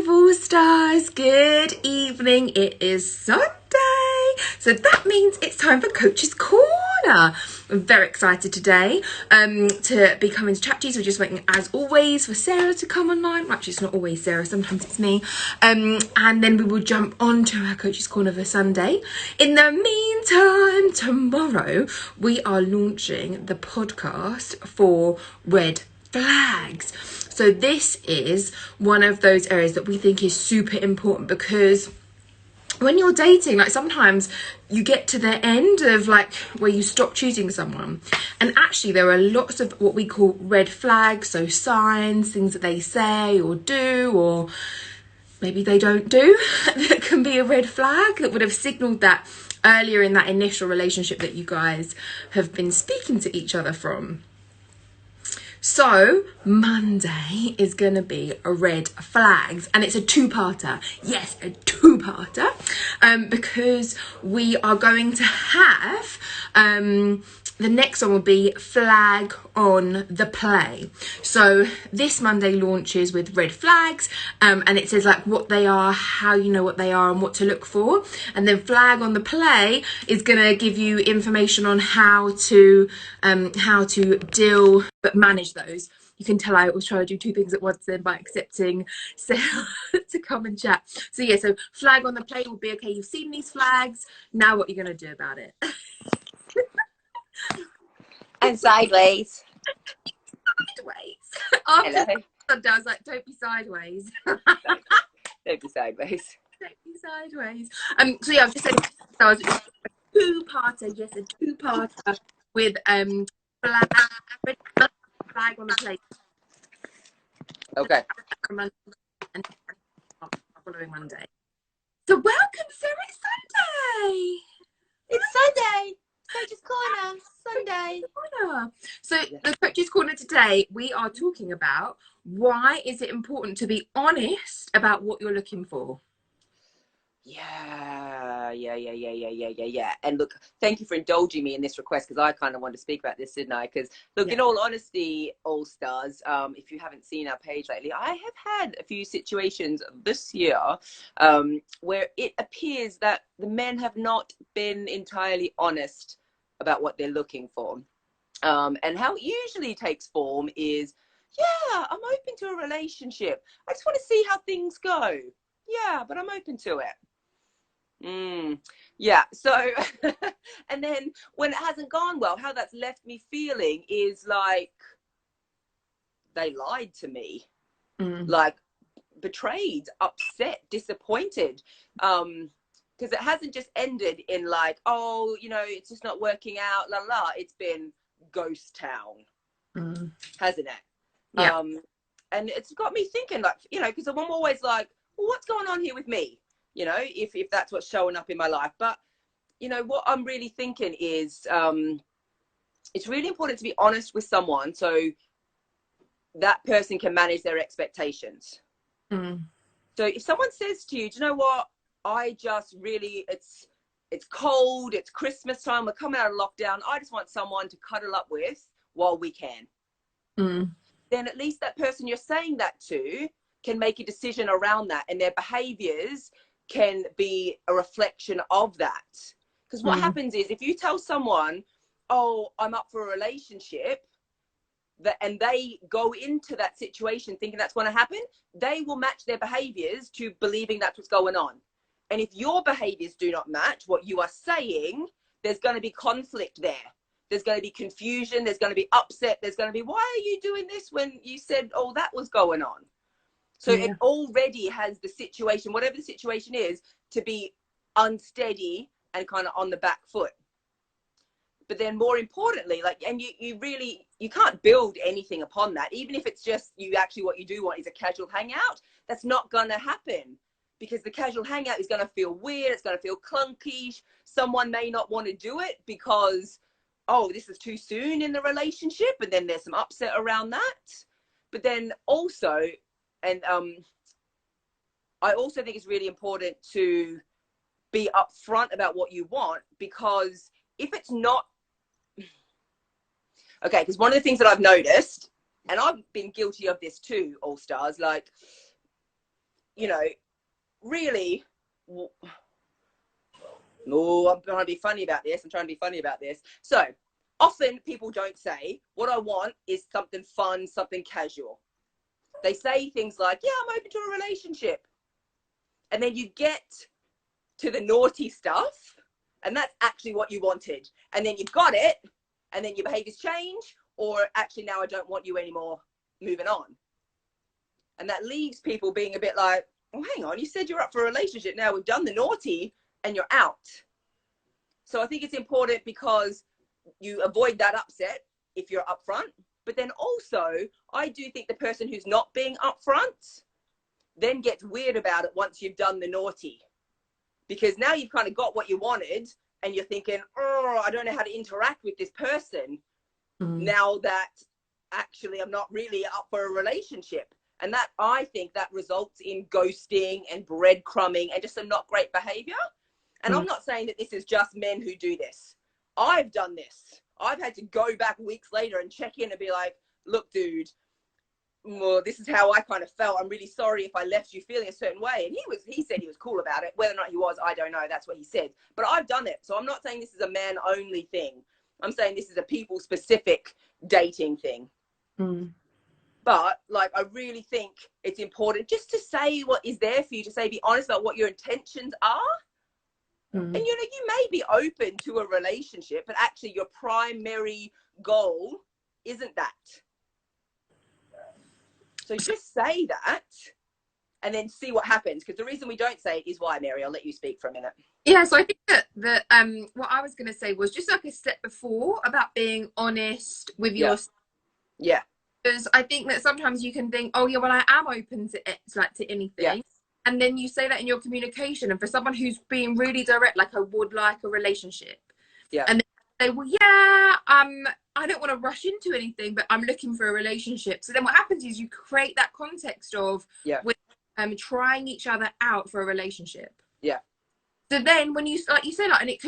Live All Stars, good evening. It is Sunday, so that means it's time for Coach's Corner. I'm very excited today to be coming to chat to you. So we're just waiting, as always, for Sarah to come online. Well, actually, it's not always Sarah, sometimes it's me. And then we will jump on to our Coach's Corner for Sunday. In the meantime, tomorrow we are launching the podcast for Red Flags. So this is one of those areas that we think is super important, because when you're dating, like, sometimes you get to the end of like where you stop choosing someone, and actually there are lots of what we call red flags, so signs, things that they say or do, or maybe they don't do, that can be a red flag, that would have signaled that earlier in that initial relationship that you guys have been speaking to each other from. So Monday is going to be a red flags, and it's a two-parter. Yes, a two-parter, because we are going to have the next one will be flag on the play. So this Monday launches with red flags, and it says like what they are, how you know what they are, and what to look for. And then flag on the play is going to give you information on how to deal but manage those. You can tell I was trying to do two things at once then by accepting Sarah to come and chat. So yeah, so flag on the play will be, okay, you've seen these flags, now what you're going to do about it. And sideways. Sideways. Hello. I was like, don't be sideways. Don't be sideways. Don't be sideways. So yeah, I've just said so a two-parter. Yes, a two-parter with flag on the plate. Okay. And following Monday. So welcome, Sarah. It's Sunday. It's Sunday. Coach's Corner, Sunday. So the Coach's Corner today, we are talking about why is it important to be honest about what you're looking for. Yeah. And look, thank you for indulging me in this request, because I kind of wanted to speak about this, didn't I? Because look, in all honesty, All Stars, if you haven't seen our page lately, I have had a few situations this year where it appears that the men have not been entirely honest about what they're looking for. And how it usually takes form is, yeah, I'm open to a relationship. I just want to see how things go. Yeah, but I'm open to it. Yeah, so and then when it hasn't gone well, how that's left me feeling is like they lied to me, like betrayed, upset, disappointed, because it hasn't just ended in like, oh, you know, it's just not working out, la la. It's been ghost town, hasn't it? Yeah. And it's got me thinking, like, you know, because I'm always like, well, what's going on here with me? You know, if that's what's showing up in my life. But, you know, what I'm really thinking is it's really important to be honest with someone so that person can manage their expectations. So if someone says to you, do you know what, I just really, it's cold, it's Christmas time, we're coming out of lockdown, I just want someone to cuddle up with while we can. Then at least that person you're saying that to can make a decision around that, and their behaviors can be a reflection of that. Because what happens is, if you tell someone, oh, I'm up for a relationship, and they go into that situation thinking that's going to happen, they will match their behaviors to believing that's what's going on. And if your behaviors do not match what you are saying, there's going to be conflict there. There's going to be confusion. There's going to be upset. There's going to be, why are you doing this when you said, oh, that was going on? So it already has the situation, whatever the situation is, to be unsteady and kind of on the back foot. But then more importantly, like, and you can't build anything upon that. Even if it's just what you do want is a casual hangout, that's not going to happen, because the casual hangout is going to feel weird. It's going to feel clunky. Someone may not want to do it because, oh, this is too soon in the relationship. And then there's some upset around that. But then also, and I also think it's really important to be upfront about what you want, because if it's not, okay, because one of the things that I've noticed, and I've been guilty of this too, All Stars, like, you know, really, oh, I'm trying to be funny about this. So often people don't say, what I want is something fun, something casual. They say things like, yeah, I'm open to a relationship. And then you get to the naughty stuff, and that's actually what you wanted. And then you've got it, and then your behaviors change, or actually now I don't want you anymore, moving on. And that leaves people being a bit like, oh, hang on, you said you're up for a relationship. Now we've done the naughty and you're out. So I think it's important because you avoid that upset if you're upfront. But then also, I do think the person who's not being upfront then gets weird about it once you've done the naughty. Because now you've kind of got what you wanted and you're thinking, oh, I don't know how to interact with this person now that actually I'm not really up for a relationship. And that, I think that results in ghosting and breadcrumbing and just some not great behavior. And I'm not saying that this is just men who do this. I've done this. I've had to go back weeks later and check in and be like, look, dude, well, this is how I kind of felt. I'm really sorry if I left you feeling a certain way. And he said he was cool about it. Whether or not he was, I don't know. That's what he said. But I've done it. So I'm not saying this is a man only thing. I'm saying this is a people specific dating thing. But like, I really think it's important just to say what is there for you to say, be honest about what your intentions are. And, you know, you may be open to a relationship, but actually your primary goal isn't that. So just say that and then see what happens. Because the reason we don't say it is why, Mary. I'll let you speak for a minute. Yeah, so I think that what I was going to say was just like a step before about being honest with yourself. Yeah. Because I think that sometimes you can think, oh yeah, well I am open to it, like to anything. Yeah. And then you say that in your communication, and for someone who's being really direct, like I would like a relationship. Yeah. And then say, well, yeah, I don't want to rush into anything, but I'm looking for a relationship. So then what happens is you create that context of with trying each other out for a relationship. Yeah. So then when you, like you say, like, and it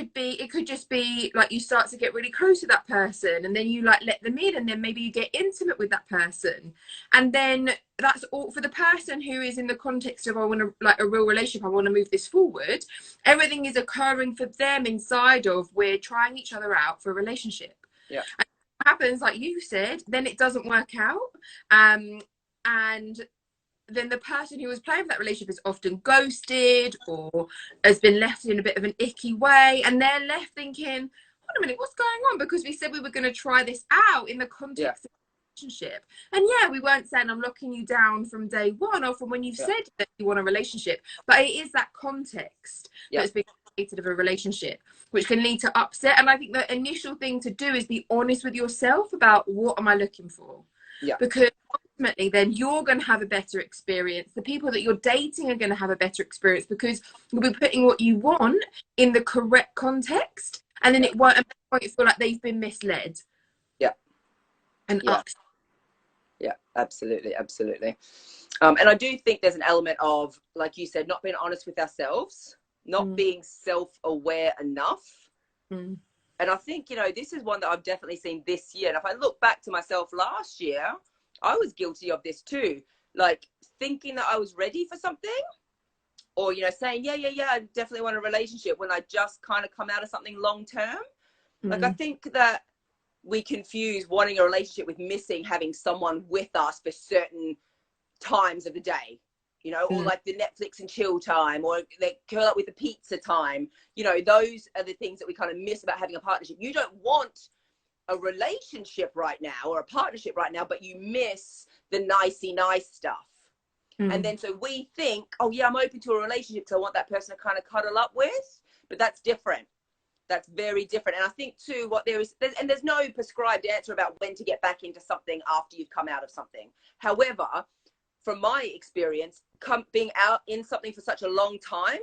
could just be like you start to get really close to that person, and then you like let them in, and then maybe you get intimate with that person. And then that's all for the person who is in the context of, I want to, like, a real relationship, I want to move this forward. Everything is occurring for them inside of, we're trying each other out for a relationship. Yeah. And what happens, like you said, then it doesn't work out. And then the person who was playing for that relationship is often ghosted or has been left in a bit of an icky way, and they're left thinking, hold a minute, what's going on? Because we said we were going to try this out in the context of a relationship. And yeah, we weren't saying I'm locking you down from day one or from when you've said that you want a relationship, but it is that context that's been created of a relationship, which can lead to upset. And I think the initial thing to do is be honest with yourself about, what am I looking for? Yeah. Because ultimately then you're going to have a better experience. The people that you're dating are going to have a better experience, because you'll be putting what you want in the correct context, and then it won't feel like they've been misled. Yeah. And yeah, absolutely. And I do think there's an element of, like you said, not being honest with ourselves, not being self-aware enough. And I think, you know, this is one that I've definitely seen this year. And if I look back to myself last year, I was guilty of this too. Like thinking that I was ready for something, or, you know, saying, yeah, I definitely want a relationship when I just kind of come out of something long term. Like, I think that we confuse wanting a relationship with missing having someone with us for certain times of the day. You know, or like the Netflix and chill time, or they curl up with the pizza time. You know, those are the things that we kind of miss about having a partnership. You don't want a relationship right now or a partnership right now, but you miss the nicey nice stuff. And then so we think, oh yeah, I'm open to a relationship, so I want that person to kind of cuddle up with. But that's different. That's very different. And I think too, what there's no prescribed answer about when to get back into something after you've come out of something. However, from my experience, being out in something for such a long time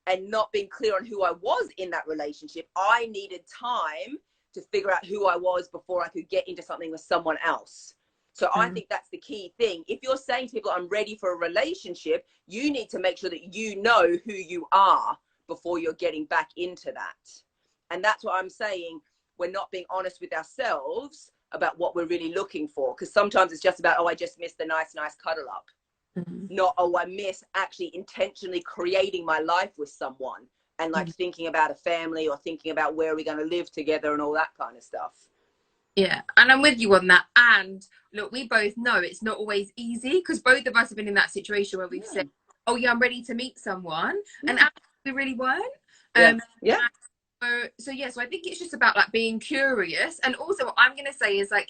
and not being clear on who I was in that relationship, I needed time to figure out who I was before I could get into something with someone else. So I think that's the key thing. If you're saying to people, I'm ready for a relationship, you need to make sure that you know who you are before you're getting back into that. And that's what I'm saying. We're not being honest with ourselves about what we're really looking for. Because sometimes it's just about, oh, I just missed the nice cuddle up. not, oh, I miss actually intentionally creating my life with someone and like thinking about a family or thinking about where we're going to live together and all that kind of stuff. Yeah, and I'm with you on that. And look, we both know it's not always easy, because both of us have been in that situation where we've said, "Oh yeah, I'm ready to meet someone," and actually we really weren't. So yeah, so I think it's just about like being curious, and also what I'm gonna say is like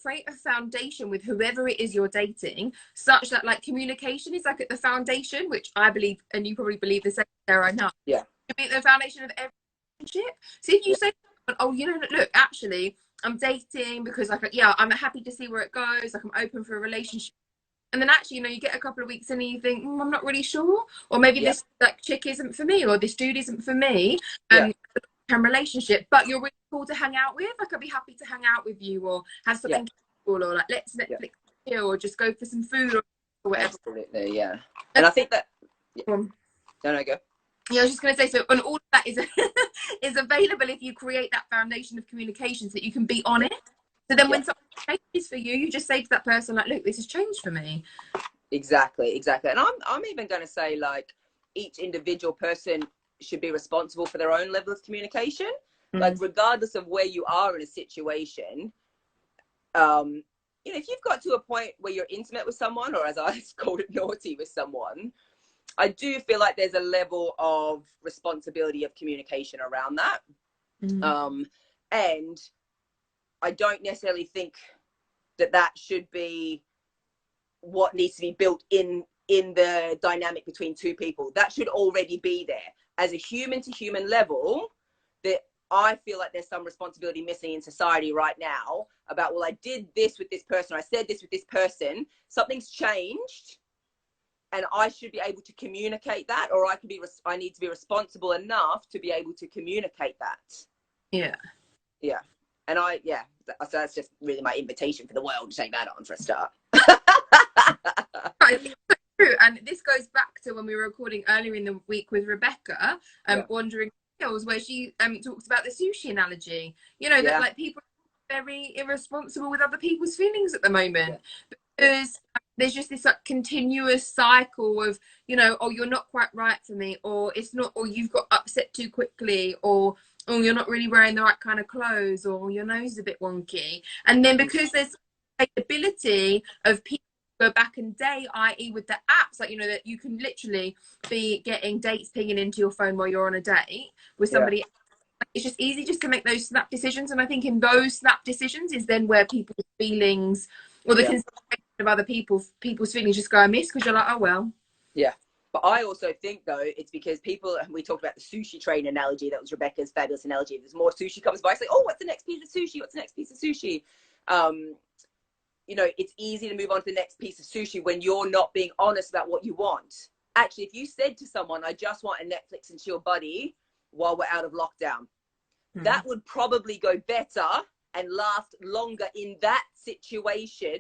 create a foundation with whoever it is you're dating, such that like communication is like at the foundation, which I believe, and you probably believe the same, Sarah. I know. Yeah. To be the foundation of every relationship. So if you say, "Oh, you know, look, actually, I'm dating because like, yeah, I'm happy to see where it goes. Like, I'm open for a relationship." And then actually, you know, you get a couple of weeks in and you think, I'm not really sure. Or maybe this like chick isn't for me, or this dude isn't for me. Relationship, but you're really cool to hang out with. Like, I'd be happy to hang out with you, or have something cool, or like let's Netflix chill, or just go for some food or whatever. Absolutely, yeah. And I think that no, go. Yeah, I was just going to say, so, and all of that is is available if you create that foundation of communication so that you can be honest. So then when something changes for you, you just say to that person, like, look, this has changed for me. Exactly. And I'm even going to say, like, each individual person should be responsible for their own level of communication. Like, regardless of where you are in a situation, you know, if you've got to a point where you're intimate with someone, or as I called it, naughty with someone, I do feel like there's a level of responsibility of communication around that. And I don't necessarily think that should be what needs to be built in the dynamic between two people. That should already be there. As a human to human level, that I feel like there's some responsibility missing in society right now about, well, I did this with this person, I said this with this person, something's changed, and I should be able to communicate that, or I need to be responsible enough to be able to communicate that. Yeah. And so that's just really my invitation for the world to take that on for a start. True. And this goes back to when we were recording earlier in the week with Rebecca, Wandering Hills, where she talks about the sushi analogy. You know, that like people are very irresponsible with other people's feelings at the moment, because there's just this like continuous cycle of, you know, oh, you're not quite right for me, or it's not, or you've got upset too quickly, or oh, you're not really wearing the right kind of clothes, or your nose is a bit wonky. And then because there's ability of people go back and date, i.e. with the apps, like, you know, that you can literally be getting dates pinging into your phone while you're on a date with somebody. It's just easy just to make those snap decisions. And I think in those snap decisions is then where people's feelings, or the consideration of other people's feelings, just go amiss, because you're like, oh well. Yeah. But I also think, though, it's because people, we talked about the sushi train analogy. That was Rebecca's fabulous analogy. There's more sushi comes by, it's like, oh, what's the next piece of sushi? What's the next piece of sushi? You know, it's easy to move on to the next piece of sushi when you're not being honest about what you want. Actually, if you said to someone, I just want a Netflix and chill buddy while we're out of lockdown, that would probably go better and last longer in that situation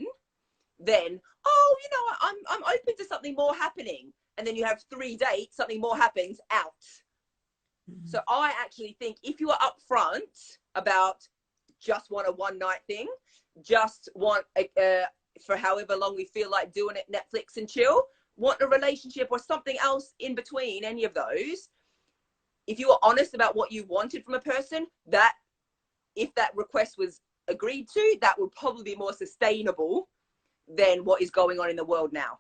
than, oh, you know, I'm open to something more happening. And then you have 3 dates, something more happens, out. So I actually think if you are upfront about just want a one night thing, just want for however long we feel like doing it, Netflix and chill, want a relationship or something else in between any of those, if you are honest about what you wanted from a person, that if that request was agreed to, that would probably be more sustainable than what is going on in the world now.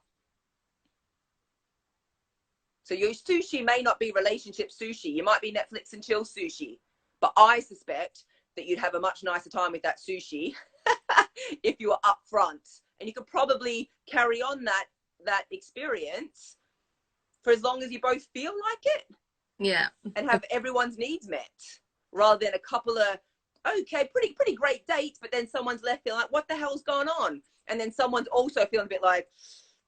So your sushi may not be relationship sushi. You might be Netflix and chill sushi. But I suspect that you'd have a much nicer time with that sushi if you were upfront. And you could probably carry on that experience for as long as you both feel like it. Yeah. And have everyone's needs met, rather than a couple of, okay, pretty great dates, but then someone's left feeling like, what the hell's going on? And then someone's also feeling a bit like,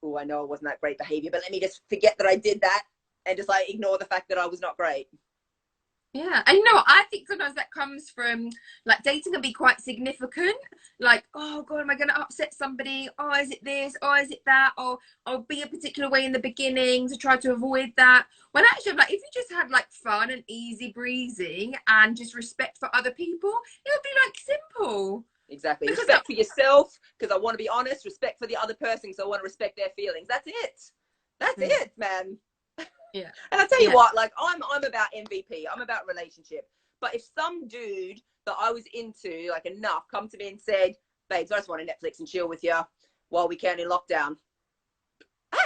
oh, I know it wasn't that great behavior, but let me just forget that I did that and just like ignore the fact that I was not great. Yeah, and you know what, I think sometimes that comes from like dating can be quite significant, like, oh god, am I going to upset somebody, oh is it this, oh is it that, or I'll be a particular way in the beginning to try to avoid that, when actually like if you just had like fun and easy breezy and just respect for other people, it would be like simple. Exactly. Because Respect for yourself, because I want to be honest. Respect for the other person, because I want to respect their feelings. That's it. That's it, man. yeah. And I tell you Yeah. what, like I'm about MVP. I'm about relationship. But if some dude that I was into like enough come to me and said, "Babes, I just want to Netflix and chill with you while we can in lockdown,"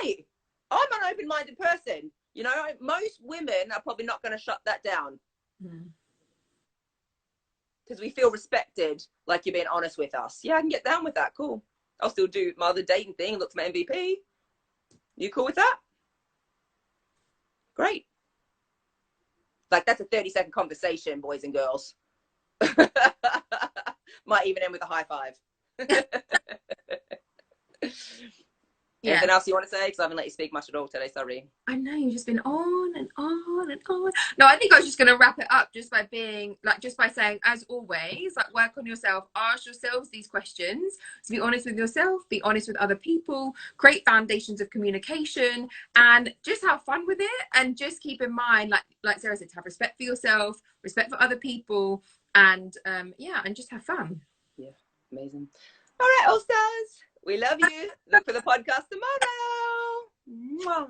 hey, I'm an open-minded person. You know, most women are probably not going to shut that down. Because we feel respected, like you're being honest with us. Yeah, I can get down with that. Cool. I'll still do my other dating thing and look for my MVP. You cool with that? Great. Like, that's a 30-second conversation, boys and girls. Might even end with a high five. Yeah. Anything else you want to say? Because I haven't let you speak much at all today, sorry. I know, you've just been on and on and on. No, I think I was just going to wrap it up just by being like, just by saying, as always, like, work on yourself, ask yourselves these questions. So be honest with yourself, be honest with other people, create foundations of communication, and just have fun with it. And just keep in mind, like Sarah said, to have respect for yourself, respect for other people, and yeah, and just have fun. Yeah, amazing. All right, all stars. We love you. Look for the podcast tomorrow. Mwah.